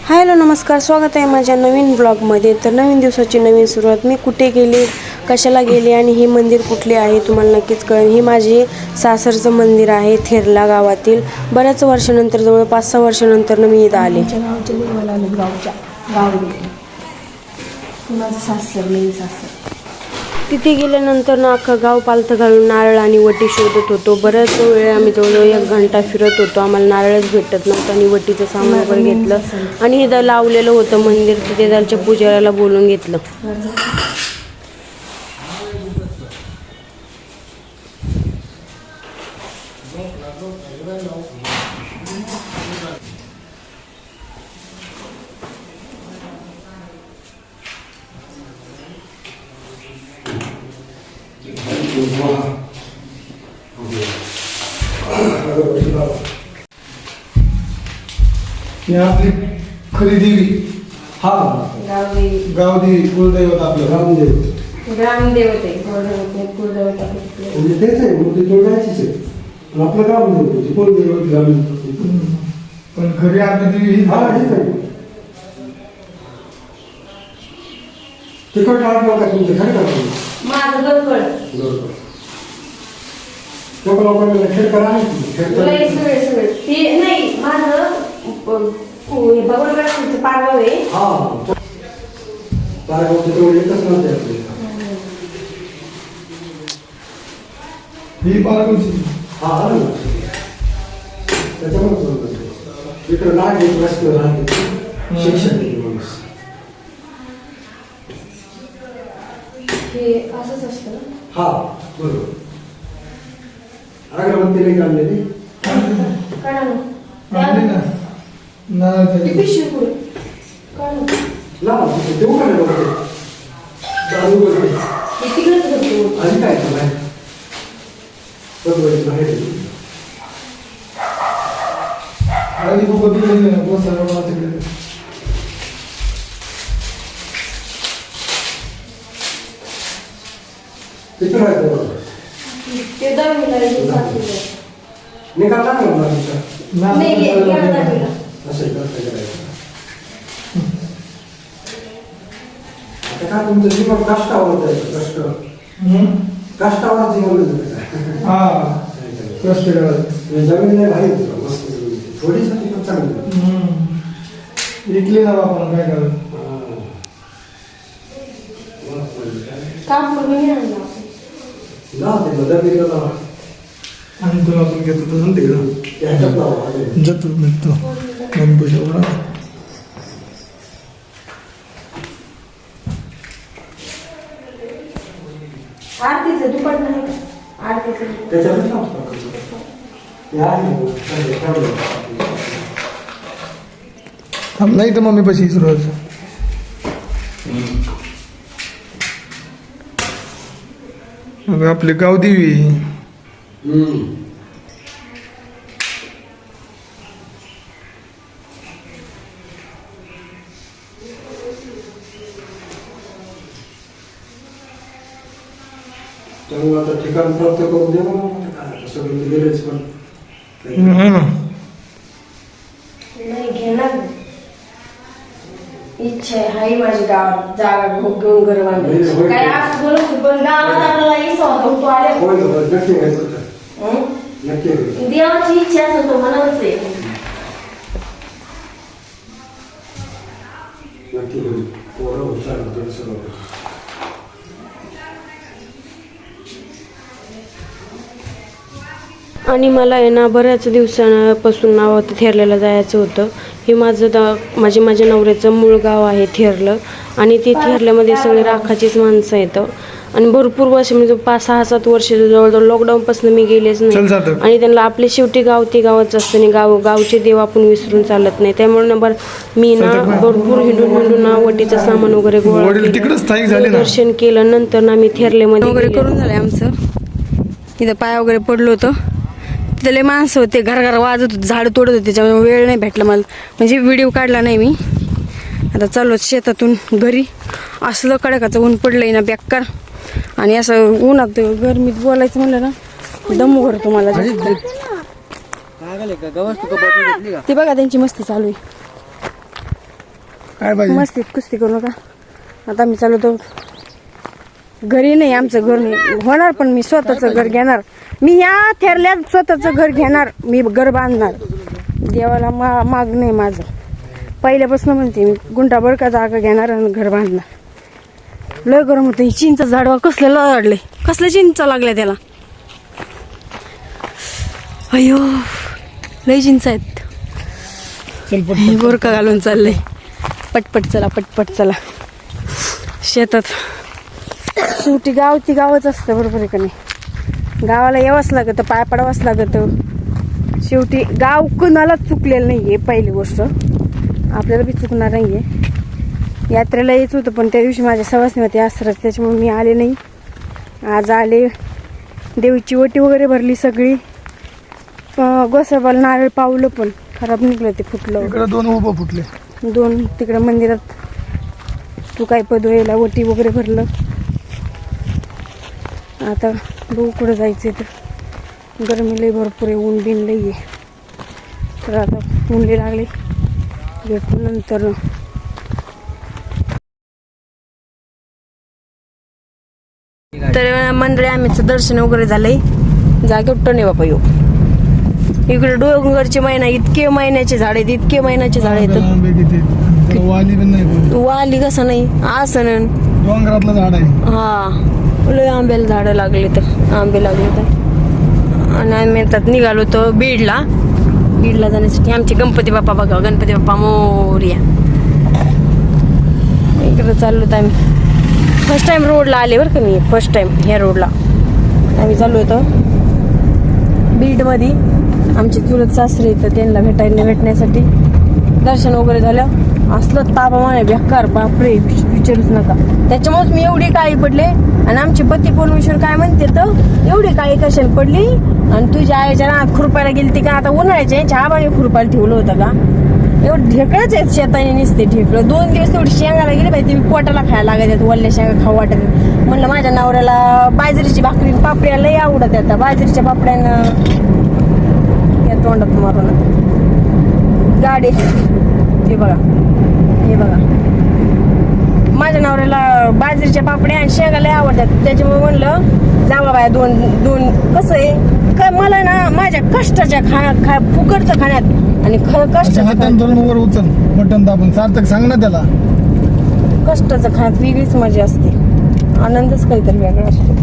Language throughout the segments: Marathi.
हॅलो नमस्कार, स्वागत आहे माझ्या नवीन ब्लॉगमध्ये. तर नवीन दिवसाची नवीन सुरुवात. मी कुठे गेले, कशाला गेले आणि हे मंदिर कुठले आहे तुम्हाला नक्कीच कळेल. हे माझे सासरचं मंदिर आहे थेरला गावातील. बऱ्याच वर्षानंतर, जवळ 5-6 वर्षानंतर मी इथं आले. माझं सासर नाही सासर. तिथे गेल्यानंतर ना अख्खं गाव पालथं घालून नारळ आणि वटी शोधत होतो. बऱ्याच वेळ आम्ही जवळजवळ 1 घंटा फिरत होतो. आम्हाला नारळच भेटत नव्हतं आणि वटीचं सामान वगैरे घेतलं आणि इथं लावलेलं होतं मंदिर, तिथे त्याच्या पुजाऱ्याला बोलून घेतलं. आपली खरी देवी हा गावदेवी कुलदैवत आपलं ग्रामदेवत आहे. कुलदैवत म्हणजे तेच आहे, म्हणजे जोडायचीच आहे. आपलं ग्रामदेवत कुलदैवत ग्रामदेवत, पण खरी आपली देवी हा हेच आहे. तिकट आठ लोक तुमचे खरे का माझं गडकड लोकांना खेळ करा सगळे ते नाही. माझं भगवान पारगाव आहे. हा पारगावचं तेवढं एकच नव्हते आपले. ही पारगावची हा आलं ना त्याच्यामुळे इकडं नाग एक रस्ते राहते शिक्षण माणूस हे असंच असतं ना. हा बरोबर. अगरबत्ती नाही काढलेली काढा ना पिशवी पुढे काढा देऊ का नाही दारू वगैरे हे तिकडेच करतो. आणि काय नाही बरोबर आहे. आणि तिकडे तिकडे आहे ते दहावीला निकाल लागला नाही असेल करायचं. आता काय तुमचं जीवन कष्टावर जायचं. कष्टावर जीवन जमीन नाही भारी मस्त थोडीसाठी पण चांगली विकली ना आपण काय करायचं. काम करून आणि तुला आपण घेतो तसं तिकडं जातो मिळतो आरतीचं दुपार नाही आरतीचं नाही तर मम्मी पशी सुरुवात आपली गावदेवी त्यामुळे आता ठिकाण प्राप्त करून दे काय सगळं गेलेच पण नाही घेणार. इच्छा आहे हाय माझी गावात जागा घेऊन घर बांधायची. काय आज बोलत पण गावात आपल्याला इच्छा होता. तू आले देवाची इच्छा असेल तो मनावरच आहे. आणि मला आहे ना बऱ्याच दिवसांपासून नाव थेरल्याला जायचं होतं. हे माझ्या नवऱ्याचं मूळ गाव आहे थेरलं. आणि ते थेरल्यामध्ये सगळे राखाचीच माणसं येतं. आणि भरपूर वर्ष म्हणजे 5-6-7 वर्ष जवळजवळ लॉकडाऊनपासून मी गेलेच नाही. आणि त्यांना आपले शेवटी गाव ते गावच असतं आणि गावचे देव आपण विसरून चालत नाही. त्यामुळे मी ना भरपूर हिंडून ना वटीचं सामान वगैरे गोळा केलं, दर्शन केलं. नंतर ना मी थेरल्यामध्ये वगैरे करून झालंय आमचं. इथं पाय वगैरे पडलो होतं. तिथले माणसं होते, घर वाजत होते, झाडं तोडत होते. त्याच्यामुळे वेळ नाही भेटला मला, म्हणजे व्हिडिओ काढला नाही मी. आता चालू शेतातून घरी. असलं कडकाचं ऊन पडलंय ना बेकार. आणि असं उन्हात गरमीत बोलायचं म्हणलं ना दमू भरतो मला. ते बघा त्यांची मस्ती चालू आहे. काय पाहिजे मस्तीत कुस्ती करू नका. आता मी चालू तो घरी नाही, आमचं घर नाही होणार, पण मी स्वतःचं घर घेणार. मी या थेरल्यात स्वतःचं घर घेणार, मी घर बांधणार. देवाला माग नाही माझं, पहिल्यापासून म्हणते मी. गुंठाभर का जागा घेणार आणि घर बांधणार. लय गरम होतं. ही चिंच झाडवा कसलं लाडले, कसल्या चिंचा लागल्या त्याला. अयो लय चिंच आहेत. चल पट हे बोरका घालून चाललंय. पटपट चला, पटपट चला. शेतात शेवटी गाव ती गावच असतं, बरोबर आहे का नाही. गावाला यावंच लागतं, पाय पडावंच लागतं. शेवटी गाव कुणालाच चुकलेलं नाही आहे. पहिली गोष्ट आपल्याला बी चुकणार नाही आहे. यात्रेला यायचं होतं, पण त्या दिवशी माझ्या सवासणी होते आसरात, त्याच्यामुळे मी आले नाही. आज आले. देवीची ओटी वगैरे भरली सगळी. गोसाबाला नारळ पावलं, पण खराब निघलं, ते फुटलं. इकडे 2 उभं फुटले. 2 तिकडं मंदिरात तू काय पदवेला ओटी वगैरे भरलं. आता बघू कुठं जायचं तर. गरमी लई भरपूर आहे, ऊन बिन लई आहे. तर आता ऊन लई लागले. भेटू नंतर. तर मंडळी आम्हीचं दर्शन वगैरे झालंय. जागे उठतो नाही बाबा. येऊ इकडे डोंगरचे महिना, इतके महिन्याचे झाड आहेत, इतके महिन्याचे झाड आहेत. आंबे किती वाली पण नाही, वाली कसं नाही असं नाही. डोंगरातलं झाड आहे. हा लय आंब्याला झाडं लागले तर, आंबे लागले तर. आणि आम्ही त्यात निघालो तो बीडला जाण्यासाठी. आमचे गणपती बाप्पा बघा, गणपती बाप्पा मोरया. इकडं चाललो तर आम्ही. फर्स्ट टाइम रोडला आले बरं का मी, फर्स्ट टाइम ह्या रोडला आम्ही चाललो होतो बीडमध्ये. आमचे चुलत सासरे तर त्यांना भेटण्यासाठी. दर्शन वगैरे झालं. असलं ताप म्हणे बेकार, बापरे विचारूच नका. त्याच्यामुळेच मी एवढी काळी पडले. आणि आमचे पती परमेश्वर काय म्हणते तर, एवढी काळी कशाला पडली. आणि तुझ्या आईच्या ना खुरपायला गेली ती का, आता उन्हाळ्याच्या चहाबाने खुरपायला ठेवलं होतं का. एवढं ढेकळच आहेत शेताने, निसते ढेकळं. 2 दिवस तेवढी शेंगाला गेली पाहिजे, मी पोटाला खायला लागत. वल्ल्या शेंगा खाऊ वाटत. म्हणलं माझ्या नवऱ्याला बाजरीची भाकरी पापड्या लई आवडत. आता बाजरीच्या पापड्यानं तोंडात मारून गाडी. हे बघा, हे बघा, माझ्या नवऱ्याला बाजरीच्या पापड्या आणि शेंगा लय आवडतात. त्याच्यामुळे म्हणलं जावा बाया 2 कसं आहे काय, मला ना माझ्या कष्टाच्या फुकटचं खाण्यात आणि कष्टाचं वर उचल मटण दाबून सार्थक सांग ना त्याला. कष्टाचं खाण्यात वेगळीच मजा असते, आनंदच काहीतरी वेगळा असतो.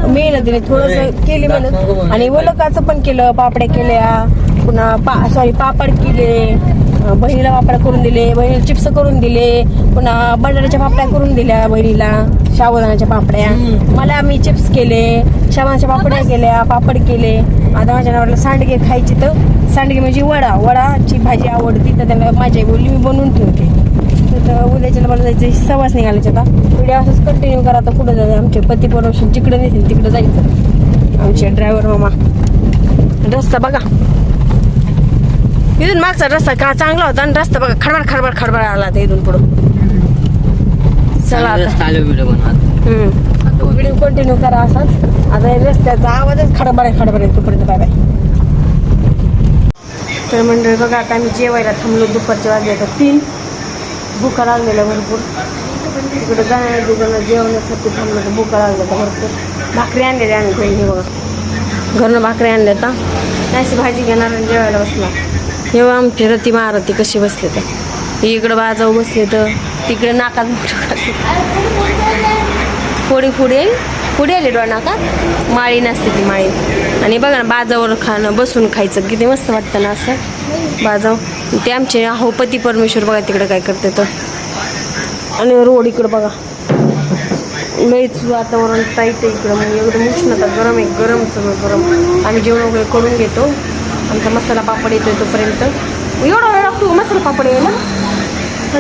मेहनतीने थोडस केली मेहनत. आणि वलकाचं पण केलं, पापड्या केल्या, पुन्हा पापड केले. बहिणीला पापड्या करून दिले, बहिणीला चिप्स करून दिले, पुन्हा बटाट्याच्या पापड्या करून दिल्या बहिणीला, साबुदाण्याच्या पापड्या. मला मी चिप्स केले, साबुदाण्याच्या पापड्या केल्या, पापड केले. आता माझ्या नवऱ्याला सांडगे खायची, तर सांडगे म्हणजे वडाची भाजी आवडती, तर त्याला माझी बोलली मी बनवून ठेवते. तर उद्याच्याला मला जायचं, सवास निघालायचे. आता व्हिडिओ असंच कंटिन्यू करा. आता कुठं जायचं, आमचे पती परमेश्वर जिकडे नेतील तिकडे जायचं. आमचे ड्रायव्हर मामा. रस्ता बघा, इथून मागचा रस्ता का चांगला होता, आणि रस्ता बघा खडबड आला आता इथून पुढं. चला व्हिडिओ कंटिन्यू करा असाच. आता रस्त्याचा आवाजच खडबड आहे तोपर्यंत. Bye bye. तर मंडळी बघा, आता आम्ही जेवायला थांबलो. दुपारच्या वाजले आता 3. भुका लागलेल्या भरपूर. तिकडे जाण्याला जेवण्यासाठी थांबलो तर भुका लागल्या तर भरपूर. भाकरी आणलेली आम्ही घरी. हे बघा, घरनं भाकरी आणल्या. आता अशी भाजी घेणार आणि जेवायला बसला. तेव्हा आमची रती महारती कशी बसले तर, इकडं बाजाऊ बसले तर तिकडे नाकात पुढे आले डोळा नाकात. माळी नसते ती माळी. आणि बघा ना, बाजावर खाणं, बसून खायचं किती मस्त वाटतं ना असं बाजाव. ते आमचे पती परमेश्वर बघा तिकडे काय करते तर. आणि रोड इकडं बघा, लईच वातावरण टाईट आहे इकडं. म्हणजे एकदम उष्णता, गरम आहे, गरम सगळं गरम. आम्ही जेवण वगैरे करून घेतो. आमचा मसाला पापड येतोय तोपर्यंत. एवढा वेळ लागतो मसाला पापड यायला?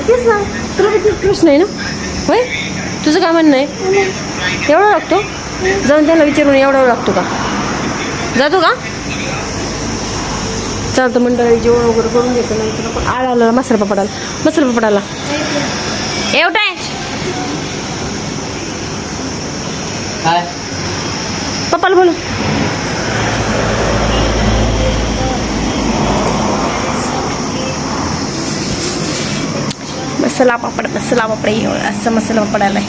तेच ना, तुला किती प्रश्न आहे ना. होय, तुझं काय म्हणणं आहे? एवढा लागतो? जाऊन त्याला विचारून एवढा वेळ लागतो का? जातो का? चालतं मंडळी, जेवण वगैरे करून घेतो. नंतर आला मसाला पापडाला एवढा आहे काय पप्पाला बोलू. मसाला पापड असं मसाला पापड आलाय.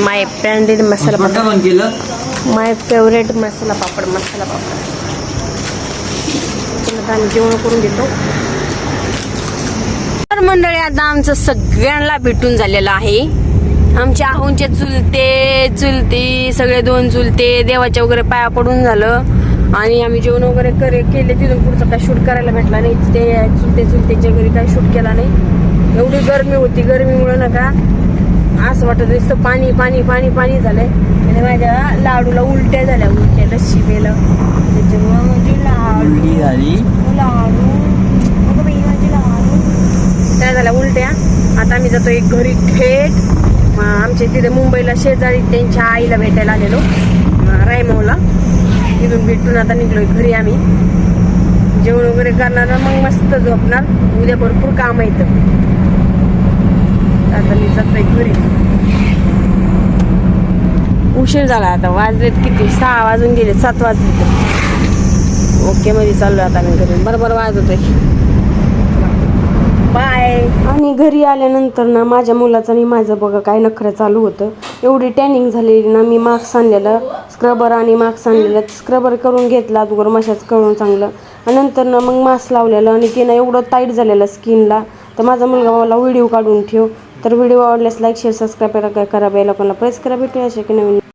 माय ब्रँडेड मसाला मोठं पापड, पण केलं. माय फेवरेट मसाला पापड. चला आम्ही जेवण करून देतो. तर मंडळी आता आमचं सगळ्यांना भेटून झालेलं आहे. आमच्या आहूंचे चुलते सगळे 2 चुलते देवाच्या वगैरे पाया पडून झालं आणि आम्ही जेवण वगैरे केले. तिथून पुढचं काय शूट करायला भेटला नाही. ते चुलतेच्या घरी काय शूट केला नाही. एवढी गरमी होती, गरमीमुळे नका असं वाटत नुसतं पाणी पाणी पाणी पाणी झालंय. आणि माझ्या लाडूला उलट्या झाल्या, लस्सी पेलं त्याच्यामुळं म्हणजे उलटी झाली. लाडू अगं बाई माझी लाडू त्या झाल्या उलट्या. आता आम्ही जातोय घरी थेट. आमच्या तिथे मुंबईला शेजारी त्यांच्या आईला भेटायला आलेलो रायमावला. तिथून भेटून आता निघलोय घरी. आम्ही जेवण वगैरे करणार, मग मस्त झोपणार. उद्या भरपूर काम येतं. आता मी जातोय घरी. उशीर झाला आता, वाजलेत किती 6 वाजून गेले, 7 वाजले. ओके मध्ये चाललोय आता मी घरी. बरोबर वाजतोय. बाय. आणि घरी आल्यानंतर ना माझ्या मुलाचं आणि माझं बघा काय नखरं चालू होतं. एवढी टॅनिंग झालेली ना, मी मास्क आणलेलं स्क्रबर आणि मास्क आणलेलं. स्क्रबर करून घेतला अगोदर मशाज करून चांगलं, आणि नंतर ना मग मास्क लावलेलं. आणि ते ना एवढं टाईट झालेलं स्किनला. तर माझा मुलगा मला व्हिडिओ काढून ठेव. तर व्हिडिओ आवडल्यास लाईक शेअर सबस्क्राईब करा, बेल आयकॉनला प्रेस करा. भेटूया अशा की नवीन